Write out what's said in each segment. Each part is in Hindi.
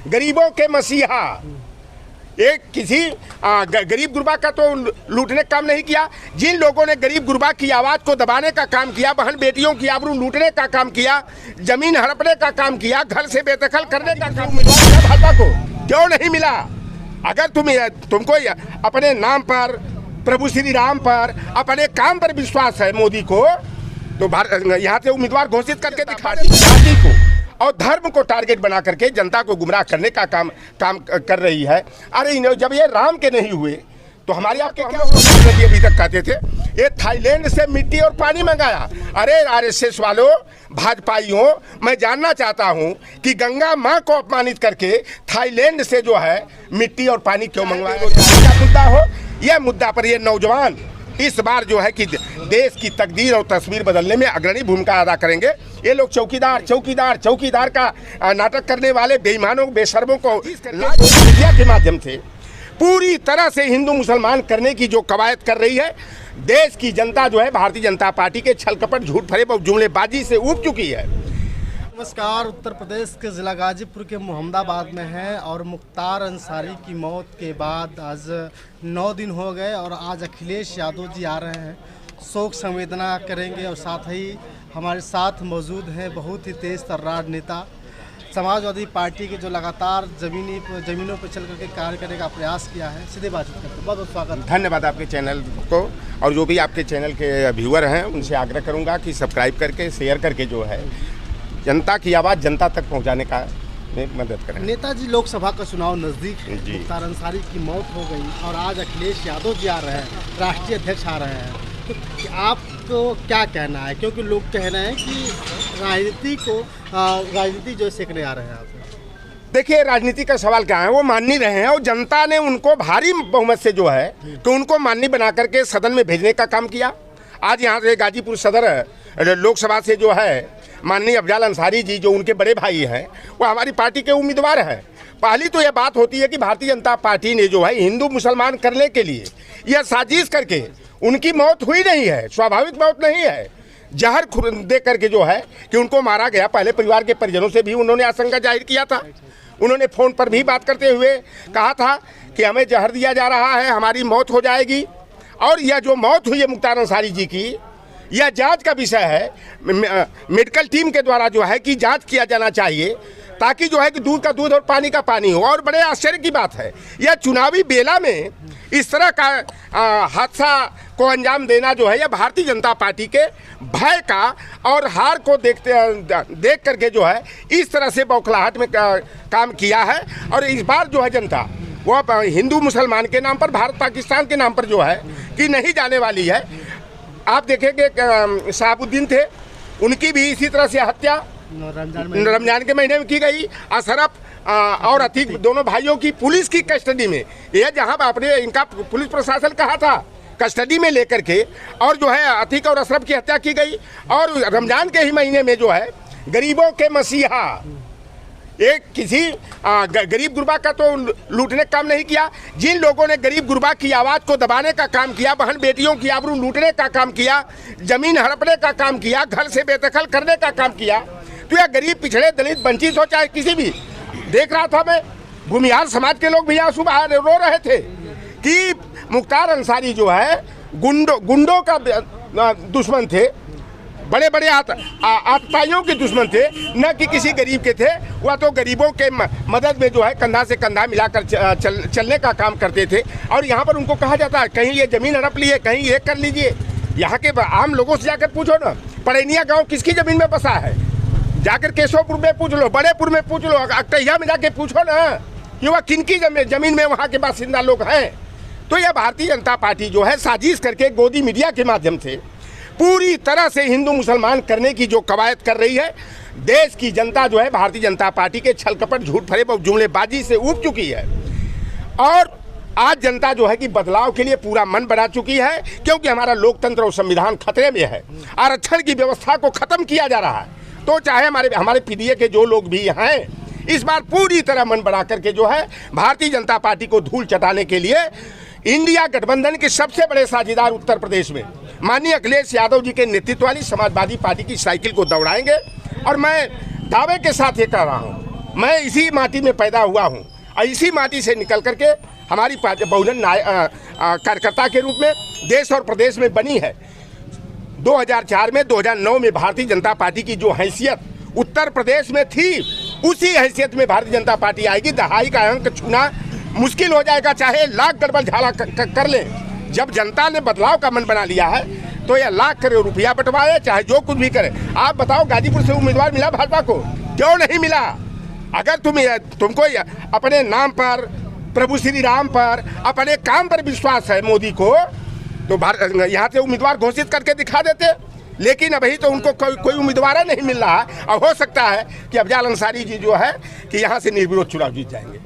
गरीबों के मसीहा। एक किसी गरीब गुरबा का तो लूटने का काम नहीं किया। जिन लोगों ने गरीब गुरबा की आवाज़ को दबाने का काम किया, बहन बेटियों की आबरू लूटने का काम किया, जमीन हड़पने का काम किया, घर से बेदखल करने का काम मिला, भाजपा को क्यों नहीं मिला? अगर तुमको अपने नाम पर, प्रभु श्री राम पर, अपने काम पर विश्वास है मोदी को, तो यहाँ से उम्मीदवार घोषित करके दिखा जाति को और धर्म को टारगेट बना करके जनता को गुमराह करने का काम कर रही है। अरे जब ये राम के नहीं हुए तो हमारे आपके क्या अभी तक कहते थे ये थाईलैंड से मिट्टी और पानी मंगाया। अरे आरएसएस वालों, भाजपाइयों, मैं जानना चाहता हूं कि गंगा मां को अपमानित करके थाईलैंड से जो है मिट्टी और पानी क्यों मंगवाया? क्या मुद्दा हो, यह मुद्दा पर ये नौजवान इस बार जो है कि देश की तकदीर और तस्वीर बदलने में अग्रणी भूमिका अदा करेंगे। ये लोग चौकीदार का नाटक करने वाले बेईमानों, बेशर्मों को मीडिया के माध्यम से पूरी तरह से हिंदू मुसलमान करने की जो कवायद कर रही है, देश की जनता जो है भारतीय जनता पार्टी के छल कपट, झूठ फरेब और जुमलेबाजी से ऊब चुकी है। नमस्कार, उत्तर प्रदेश के ज़िला गाजीपुर के मोहम्मदाबाद में है और मुख्तार अंसारी की मौत के बाद आज 9 दिन हो गए और आज अखिलेश यादव जी आ रहे हैं, शोक संवेदना करेंगे और साथ ही हमारे साथ मौजूद हैं बहुत ही तेज तर्रार नेता, समाजवादी पार्टी के जो लगातार ज़मीनों पर चल करके कार्य करने का प्रयास किया है। सीधे बातचीत करते हैं। बहुत बहुत स्वागत। धन्यवाद आपके चैनल को, और जो भी आपके चैनल के व्यूअर हैं उनसे आग्रह करूँगा कि सब्सक्राइब करके, शेयर करके जो है जनता की आवाज़ जनता तक पहुंचाने का मदद करें। नेताजी, लोकसभा का चुनाव नज़दीक है, मुख्तार अंसारी की मौत हो गई और आज अखिलेश यादव जी आ रहे हैं, राष्ट्रीय अध्यक्ष आ रहे हैं, तो आपको क्या कहना है? क्योंकि लोग कह रहे हैं कि राजनीति जो सेकने आ रहे हैं आप। देखिए, राजनीति का सवाल क्या है, वो मान नहीं रहे हैं और जनता ने उनको भारी बहुमत से जो है कि उनको माननी बना करके सदन में भेजने का काम किया। आज यहाँ से गाजीपुर सदर लोकसभा से जो है माननीय अफजाल अंसारी जी, जो उनके बड़े भाई हैं, वो हमारी पार्टी के उम्मीदवार हैं। पहली तो यह बात होती है कि भारतीय जनता पार्टी ने जो है हिंदू मुसलमान करने के लिए यह साजिश करके, उनकी मौत हुई नहीं है, स्वाभाविक मौत नहीं है, जहर दे करके जो है कि उनको मारा गया। पहले परिवार के परिजनों से भी उन्होंने आशंका जाहिर किया था, उन्होंने फ़ोन पर भी बात करते हुए कहा था कि हमें जहर दिया जा रहा है, हमारी मौत हो जाएगी। और यह जो मौत हुई है मुख्तार अंसारी जी की, यह जांच का विषय है, मेडिकल टीम के द्वारा जो है कि जांच किया जाना चाहिए, ताकि जो है कि दूध का दूध और पानी का पानी हो। और बड़े आश्चर्य की बात है, यह चुनावी बेला में इस तरह का हादसा को अंजाम देना जो है, यह भारतीय जनता पार्टी के भय का और हार को देख करके जो है इस तरह से बौखलाहट में काम किया है। और इस बार जो है जनता वो हिंदू मुसलमान के नाम पर, भारत पाकिस्तान के नाम पर जो है कि नहीं जाने वाली है। आप देखेंगे शहाबुद्दीन थे, उनकी भी इसी तरह से हत्या रमजान के महीने में की गई। अशरफ और अतीक दोनों भाइयों की पुलिस की कस्टडी में, यह जहां आपने इनका पुलिस प्रशासन कहा था कस्टडी में लेकर के, और जो है अतीक और अशरफ की हत्या की गई। और रमजान के ही महीने में जो है गरीबों के मसीहा, एक किसी गरीब गुरबा का तो लूटने का काम नहीं किया। जिन लोगों ने गरीब गुरबा की आवाज़ को दबाने का काम किया, बहन बेटियों की आबरू लूटने का काम किया, जमीन हड़पने का काम किया, घर से बेदखल करने का काम किया, तो यह गरीब, पिछड़े, दलित, वंचित हो, चाहे किसी भी, देख रहा था मैं, भूमिहार समाज के लोग भी यहाँ सुबह रो रहे थे कि मुख्तार अंसारी जो है गुंडों का दुश्मन थे, बड़े बड़े आतताइयों के दुश्मन थे, न कि किसी गरीब के थे। वह तो गरीबों के मदद में जो है कंधा से कंधा मिलाकर चलने का काम करते थे। और यहाँ पर उनको कहा जाता है कहीं ये ज़मीन हड़प ली है, कहीं ये कर लीजिए। यहाँ के आम लोगों से जाकर पूछो ना, पड़ैनिया गांव किसकी ज़मीन में बसा है, जाकर केशवपुर में पूछ लो, बड़ेपुर में पूछ लो, अकटैया में जाके पूछो ना कि वह किनकी ज़मीन में वहाँ के बासिंदा लोग हैं। तो यह भारतीय जनता पार्टी जो है साजिश करके गोदी मीडिया के माध्यम से पूरी तरह से हिंदू मुसलमान करने की जो कवायद कर रही है, देश की जनता जो है भारतीय जनता पार्टी के छल कपट, झूठ फरेब और जुमलेबाजी से ऊब चुकी है। और आज जनता जो है कि बदलाव के लिए पूरा मन बना चुकी है, क्योंकि हमारा लोकतंत्र और संविधान खतरे में है। आरक्षण की व्यवस्था को खत्म किया जा रहा है। तो चाहे हमारे पीडीए के जो लोग भी हैं, इस बार पूरी तरह मन बना करके जो है भारतीय जनता पार्टी को धूल चटाने के लिए इंडिया गठबंधन के सबसे बड़े साझेदार उत्तर प्रदेश में माननीय अखिलेश यादव जी के नेतृत्व वाली समाजवादी पार्टी की साइकिल को दौड़ाएंगे। और मैं दावे के साथ ये कह रहा हूँ मैं इसी माटी में पैदा हुआ हूँ और इसी माटी से निकल करके हमारी पार्टी बहुजन कार्यकर्ता के रूप में देश और प्रदेश में बनी है। 2004 में 2009 में भारतीय जनता पार्टी की जो हैसियत उत्तर प्रदेश में थी, उसी हैसियत में भारतीय जनता पार्टी आएगी। दहाई का अंक छूना मुश्किल हो जाएगा, चाहे लाख गड़बड़ झाला कर लें। जब जनता ने बदलाव का मन बना लिया है तो यह लाख करोड़ रुपया बंटवाए, चाहे जो कुछ भी करे। आप बताओ, गाजीपुर से उम्मीदवार मिला भाजपा को? क्यों नहीं मिला? अगर तुमको अपने नाम पर, प्रभु श्री राम पर, अपने काम पर विश्वास है मोदी को, तो यहाँ से उम्मीदवार घोषित करके दिखा देते। लेकिन अभी तो उनको कोई उम्मीदवार नहीं मिल रहा। अब हो सकता है कि अफजाल अंसारी जी जो है कि यहाँ से निर्विरोध चुनाव जीत जाएंगे।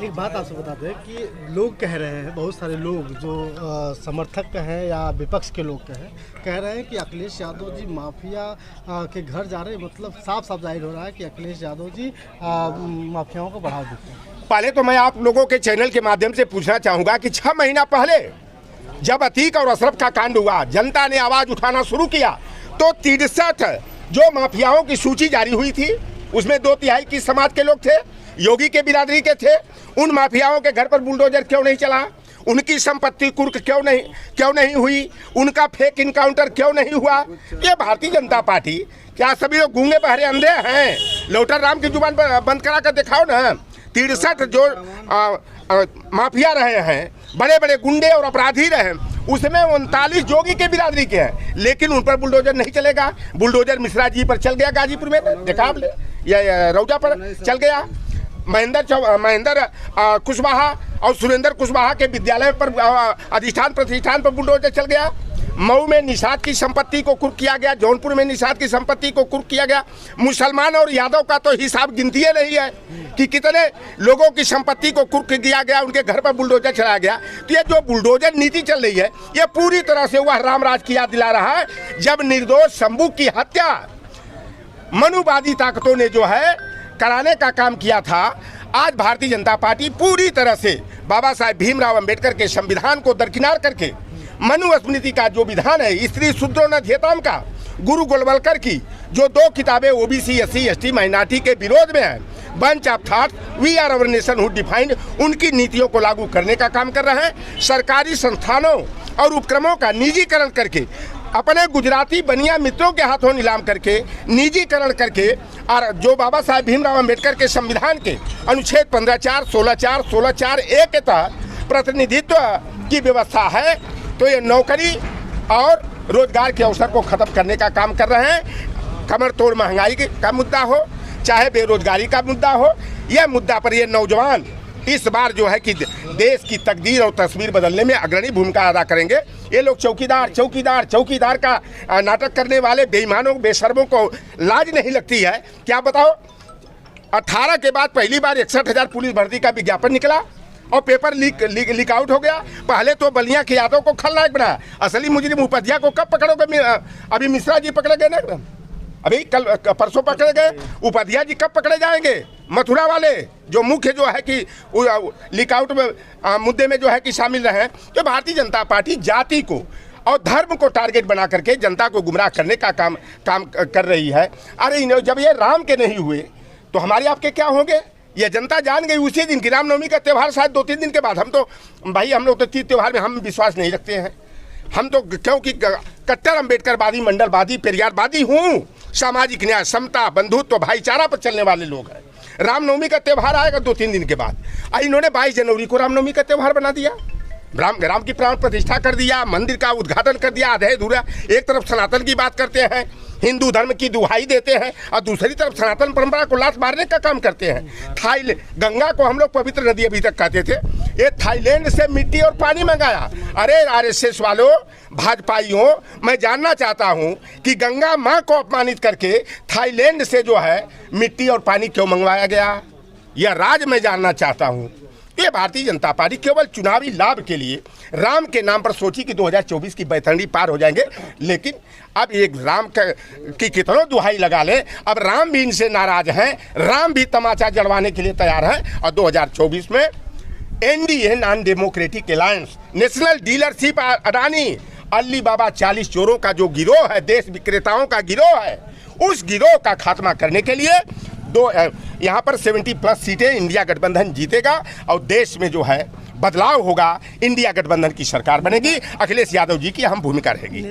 एक बात आपसे बता दें कि लोग कह रहे हैं, बहुत सारे लोग जो समर्थक हैं या विपक्ष के लोग कह रहे हैं कि अखिलेश यादव जी माफिया के घर जा रहे हैं। मतलब साफ साफ जाहिर हो रहा है कि अखिलेश यादव जी माफियाओं को बढ़ावा देते हैं। पहले तो मैं आप लोगों के चैनल के माध्यम से पूछना चाहूँगा कि 6 महीना पहले जब अतीक और अशरफ का कांड हुआ, जनता ने आवाज़ उठाना शुरू किया, तो 63 जो माफियाओं की सूची जारी हुई थी, उसमें 2/3 की समाज के लोग थे, योगी के बिरादरी के थे। उन माफियाओं के घर पर बुलडोजर क्यों नहीं चला? उनकी संपत्ति कुर्क क्यों नहीं हुई? उनका फेक इनकाउंटर क्यों नहीं हुआ? ये भारतीय जनता पार्टी, क्या सभी लोग गूंगे बहरे अंधे हैं? लोटर राम की जुबान बंद करा कर दिखाओ ना। 63 जो माफिया रहे हैं, बड़े बड़े गुंडे और अपराधी रहे, उसमें 39 जोगी के बिरादरी के हैं, लेकिन उन पर बुलडोजर नहीं चलेगा। बुलडोजर मिश्रा जी पर चल गया गाजीपुर में, देखा आपने, या रौजा पर चल गया। महेंद्र कुशवाहा और सुरेंद्र कुशवाहा के विद्यालय पर अधिष्ठान प्रतिष्ठान पर बुलडोजर चल गया। मऊ में निषाद की संपत्ति को कुर्क किया गया, जौनपुर में निषाद की संपत्ति को कुर्क किया गया। मुसलमान और यादव का तो हिसाब गिनती है नहीं है कि कितने लोगों की संपत्ति को कुर्क किया गया, उनके घर पर बुलडोजर चलाया गया। तो ये जो बुलडोजर नीति चल रही है, ये पूरी तरह से वह रामराज की याद दिला रहा है, जब निर्दोष शंभू की हत्या मनुवादी ताकतों ने जो है कराने का काम किया था। आज भारतीय जनता पार्टी पूरी तरह से बाबा साहेब भीमराव अंबेडकर के संविधान को दरकिनार करके मनुस्मृति का जो विधान है, स्त्री शूद्रोन्नध्येताम का, गुरु गोलवलकर की जो 2 किताबें ओबीसी SC ST माइनॉरिटी के विरोध में है, bunch of thought we are our nation who defined, उनकी नीतियों को लागू करने का काम कर रहे हैं। सरकारी संस्थानों और उपक्रमों का निजीकरण करके, अपने गुजराती बनिया मित्रों के हाथों नीलाम करके, निजीकरण करके, और जो बाबा साहेब भीमराव अंबेडकर के संविधान के अनुच्छेद 15(4), 16(4), 16(4)(a) के तहत प्रतिनिधित्व की व्यवस्था है, तो ये नौकरी और रोजगार के अवसर को खत्म करने का काम कर रहे हैं। कमर तोड़ महंगाई का मुद्दा हो, चाहे बेरोजगारी का मुद्दा हो, यह मुद्दा पर ये नौजवान इस बार जो है कि देश की तकदीर और तस्वीर बदलने में अग्रणी भूमिका अदा करेंगे। ये लोग चौकीदार का नाटक करने वाले बेईमानों, बेशर्मों को लाज नहीं लगती है? क्या बताओ, 18 के बाद पहली बार 61,000 पुलिस भर्ती का विज्ञापन निकला और पेपर लीक आउट हो गया। पहले तो बलिया के यादव को खलनायक बनाया, असली मुजरिम उपाध्याय को कब पकड़ोगे? अभी मिश्रा जी पकड़े गए ना, अभी कल परसों पकड़े गए। उपाध्याय जी कब पकड़े जाएंगे? मथुरा वाले जो मुख्य जो है कि लीक आउट में मुद्दे में जो है कि शामिल रहे। तो भारतीय जनता पार्टी जाति को और धर्म को टारगेट बना करके जनता को गुमराह करने का काम कर रही है। अरे जब ये राम के नहीं हुए तो हमारे आपके क्या होंगे? ये जनता जान गई उसी दिन की। रामनवमी का त्यौहार शायद 2-3 दिन के बाद। हम लोग तो तीज त्यौहार में हम विश्वास नहीं रखते हैं। हम तो क्योंकि कट्टर अम्बेडकरवादी, मंडलवादी, पेरियारवादी हूँ, सामाजिक न्याय, समता, बंधुत्व, भाईचारा पर चलने वाले लोग हैं। रामनवमी का त्यौहार आएगा 2-3 दिन के बाद, इन्होंने 22 जनवरी को रामनवमी का त्यौहार बना दिया। राम की प्राण प्रतिष्ठा कर दिया, मंदिर का उद्घाटन कर दिया आधे अधूरा। एक तरफ सनातन की बात करते हैं, हिंदू धर्म की दुहाई देते हैं, और दूसरी तरफ सनातन परंपरा को लात मारने का काम करते हैं। गंगा को हम लोग पवित्र नदी अभी तक कहते थे, ये थाईलैंड से मिट्टी और पानी मंगाया। अरे RSS वालों, भाजपाइयों, मैं जानना चाहता हूँ कि गंगा माँ को अपमानित करके थाईलैंड से जो है मिट्टी और पानी क्यों मंगवाया गया? यह राज मैं जानना चाहता हूँ। ये भारतीय जनता पार्टी केवल चुनावी लाभ के लिए राम के नाम पर सोची कि 2024 की बैतरणी पार हो जाएंगे, लेकिन अब एक राम की कितनों दुहाई लगा ले, अब राम भी इनसे नाराज हैं, राम भी तमाचा जड़वाने के लिए तैयार हैं। और 2024 में NDA non democratic alliance, national dealership Adani, Ali Baba 40 चोरों का जो गिरोह है, देश विक्रेताओं का गिरोह है, उस गिरोह का खात्मा करने के लिए यहाँ पर 70+ सीटें इंडिया गठबंधन जीतेगा और देश में जो है बदलाव होगा। इंडिया गठबंधन की सरकार बनेगी, अखिलेश यादव जी की अहम भूमिका रहेगी।